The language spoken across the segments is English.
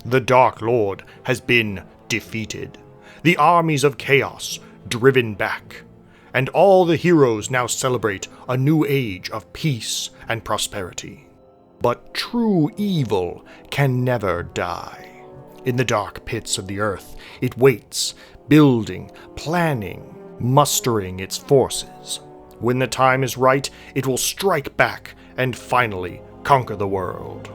The Dark Lord has been defeated, the armies of chaos driven back, and all the heroes now celebrate a new age of peace and prosperity. But true evil can never die. In the dark pits of the earth, it waits, building, planning, mustering its forces. When the time is right, it will strike back and finally conquer the world.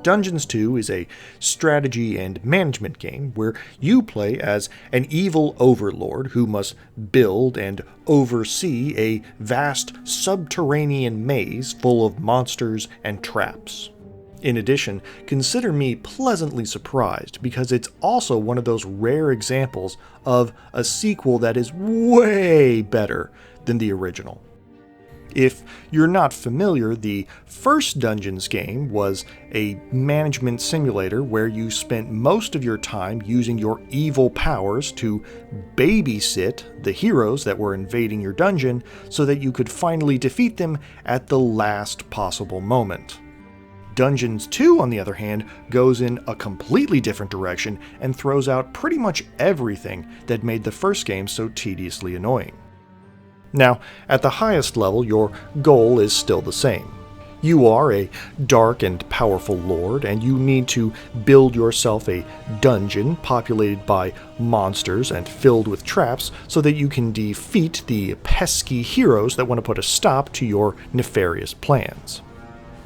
Dungeons 2 is a strategy and management game where you play as an evil overlord who must build and oversee a vast subterranean maze full of monsters and traps. In addition, consider me pleasantly surprised because it's also one of those rare examples of a sequel that is way better than the original. If you're not familiar, the first Dungeons game was a management simulator where you spent most of your time using your evil powers to babysit the heroes that were invading your dungeon so that you could finally defeat them at the last possible moment. Dungeons 2, on the other hand, goes in a completely different direction and throws out pretty much everything that made the first game so tediously annoying. Now, at the highest level, your goal is still the same. You are a dark and powerful lord, and you need to build yourself a dungeon populated by monsters and filled with traps so that you can defeat the pesky heroes that want to put a stop to your nefarious plans.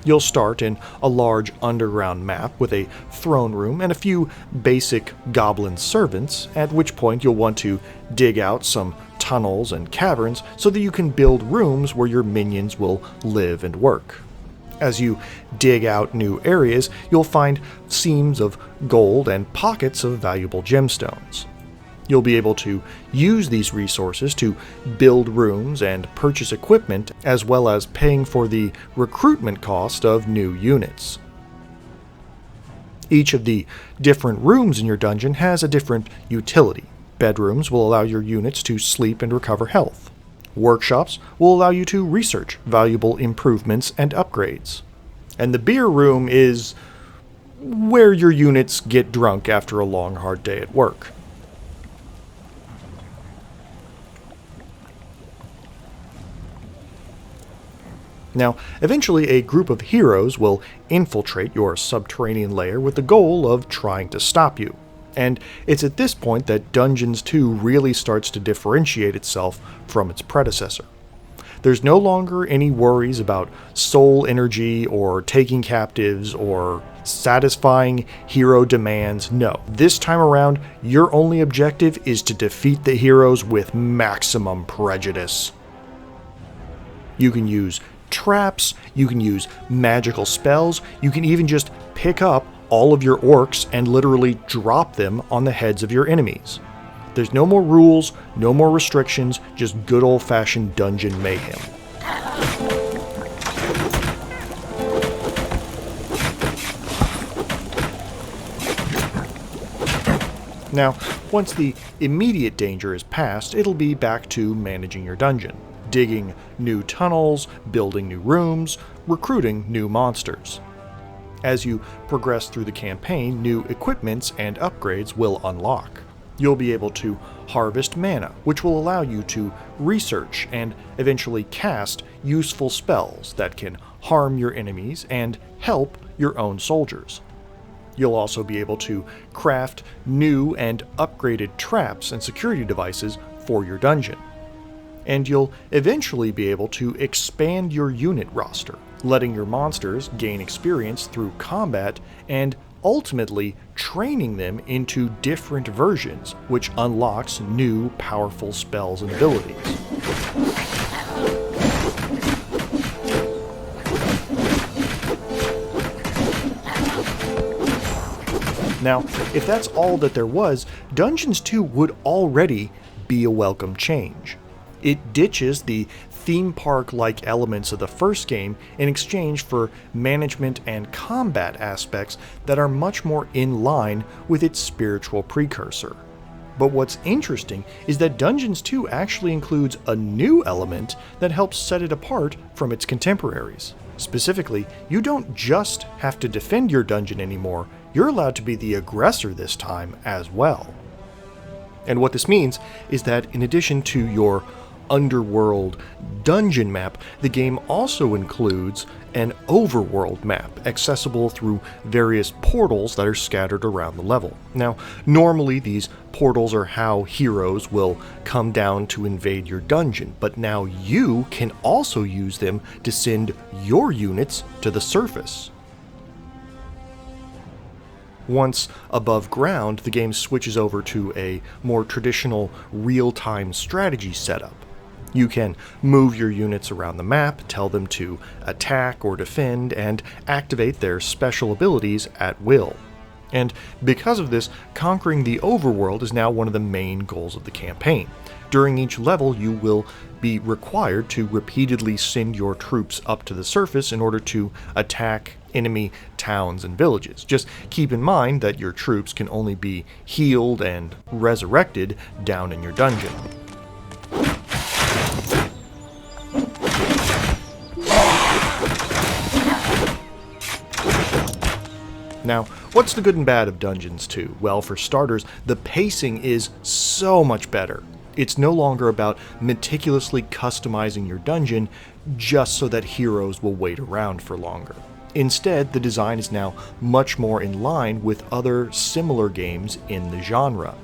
You'll start in a large underground map with a throne room and a few basic goblin servants, at which point you'll want to dig out some tunnels and caverns so that you can build rooms where your minions will live and work. As you dig out new areas, you'll find seams of gold and pockets of valuable gemstones. You'll be able to use these resources to build rooms and purchase equipment, as well as paying for the recruitment cost of new units. Each of the different rooms in your dungeon has a different utility. Bedrooms will allow your units to sleep and recover health. Workshops will allow you to research valuable improvements and upgrades. And the beer room is where your units get drunk after a long, hard day at work. Now, eventually a group of heroes will infiltrate your subterranean lair with the goal of trying to stop you. And it's at this point that Dungeons 2 really starts to differentiate itself from its predecessor. There's no longer any worries about soul energy or taking captives or satisfying hero demands. No, this time around, your only objective is to defeat the heroes with maximum prejudice. You can use traps, you can use magical spells, you can even just pick up all of your orcs and literally drop them on the heads of your enemies. There's no more rules, no more restrictions, just good old-fashioned dungeon mayhem. Now, once the immediate danger is past, it'll be back to managing your dungeon, digging new tunnels, building new rooms, recruiting new monsters. As you progress through the campaign, new equipments and upgrades will unlock. You'll be able to harvest mana, which will allow you to research and eventually cast useful spells that can harm your enemies and help your own soldiers. You'll also be able to craft new and upgraded traps and security devices for your dungeon. And you'll eventually be able to expand your unit roster, letting your monsters gain experience through combat and ultimately training them into different versions, which unlocks new powerful spells and abilities. Now, if that's all that there was, Dungeons 2 would already be a welcome change. It ditches the theme park-like elements of the first game in exchange for management and combat aspects that are much more in line with its spiritual precursor. But what's interesting is that Dungeons 2 actually includes a new element that helps set it apart from its contemporaries. Specifically, you don't just have to defend your dungeon anymore, you're allowed to be the aggressor this time as well. And what this means is that in addition to your Underworld dungeon map, the game also includes an Overworld map, accessible through various portals that are scattered around the level. Now, normally these portals are how heroes will come down to invade your dungeon, but now you can also use them to send your units to the surface. Once above ground, the game switches over to a more traditional real-time strategy setup. You can move your units around the map, tell them to attack or defend, and activate their special abilities at will. And because of this, conquering the overworld is now one of the main goals of the campaign. During each level, you will be required to repeatedly send your troops up to the surface in order to attack enemy towns and villages. Just keep in mind that your troops can only be healed and resurrected down in your dungeon. Now, what's the good and bad of Dungeons 2? Well, for starters, the pacing is so much better. It's no longer about meticulously customizing your dungeon just so that heroes will wait around for longer. Instead, the design is now much more in line with other similar games in the genre.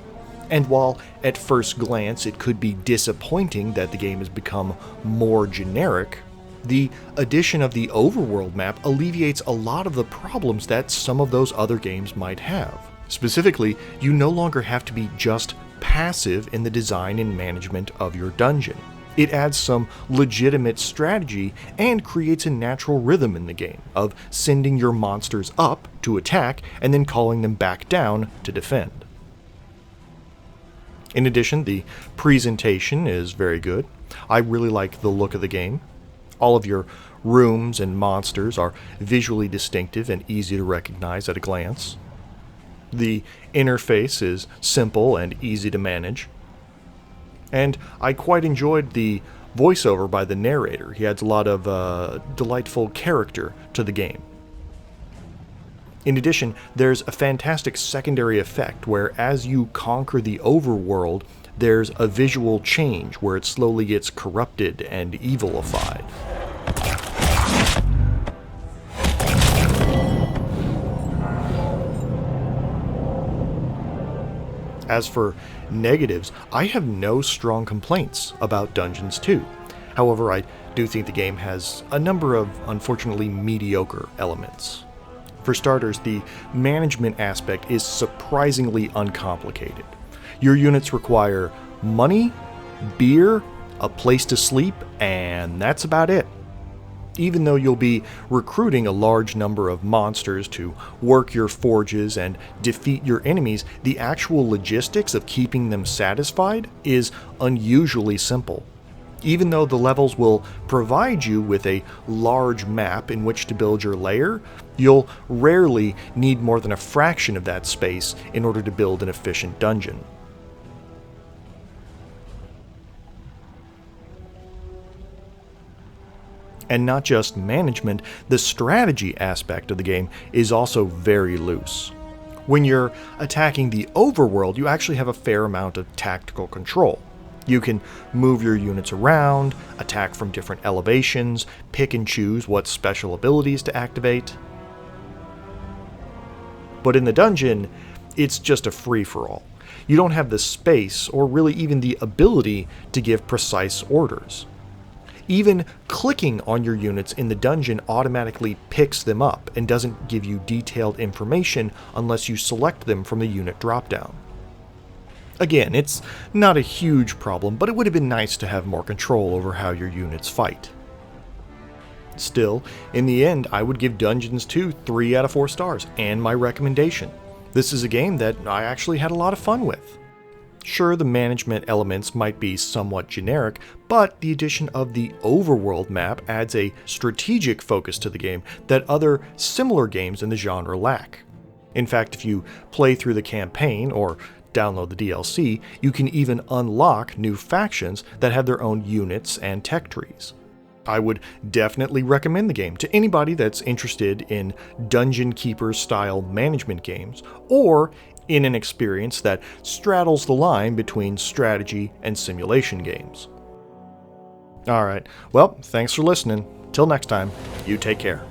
And while at first glance it could be disappointing that the game has become more generic, the addition of the Overworld map alleviates a lot of the problems that some of those other games might have. Specifically, you no longer have to be just passive in the design and management of your dungeon. It adds some legitimate strategy and creates a natural rhythm in the game of sending your monsters up to attack and then calling them back down to defend. In addition, the presentation is very good. I really like the look of the game. All of your rooms and monsters are visually distinctive and easy to recognize at a glance. The interface is simple and easy to manage. And I quite enjoyed the voiceover by the narrator. He adds a lot of delightful character to the game. In addition, there's a fantastic secondary effect where as you conquer the overworld, there's a visual change where it slowly gets corrupted and evilified. As for negatives, I have no strong complaints about Dungeons 2. However, I do think the game has a number of unfortunately mediocre elements. For starters, the management aspect is surprisingly uncomplicated. Your units require money, beer, a place to sleep, and that's about it. Even though you'll be recruiting a large number of monsters to work your forges and defeat your enemies, the actual logistics of keeping them satisfied is unusually simple. Even though the levels will provide you with a large map in which to build your lair, you'll rarely need more than a fraction of that space in order to build an efficient dungeon. And not just management, the strategy aspect of the game is also very loose. When you're attacking the overworld, you actually have a fair amount of tactical control. You can move your units around, attack from different elevations, pick and choose what special abilities to activate. But in the dungeon, it's just a free-for-all. You don't have the space, or really even the ability, to give precise orders. Even clicking on your units in the dungeon automatically picks them up and doesn't give you detailed information unless you select them from the unit dropdown. Again, it's not a huge problem, but it would have been nice to have more control over how your units fight. Still, in the end, I would give Dungeons 2 3 out of 4 stars, and my recommendation. This is a game that I actually had a lot of fun with. Sure, the management elements might be somewhat generic, but the addition of the Overworld map adds a strategic focus to the game that other similar games in the genre lack. In fact, if you play through the campaign, or download the DLC, you can even unlock new factions that have their own units and tech trees. I would definitely recommend the game to anybody that's interested in Dungeon Keeper style management games, or in an experience that straddles the line between strategy and simulation games. Alright, well, thanks for listening. Till next time, you take care.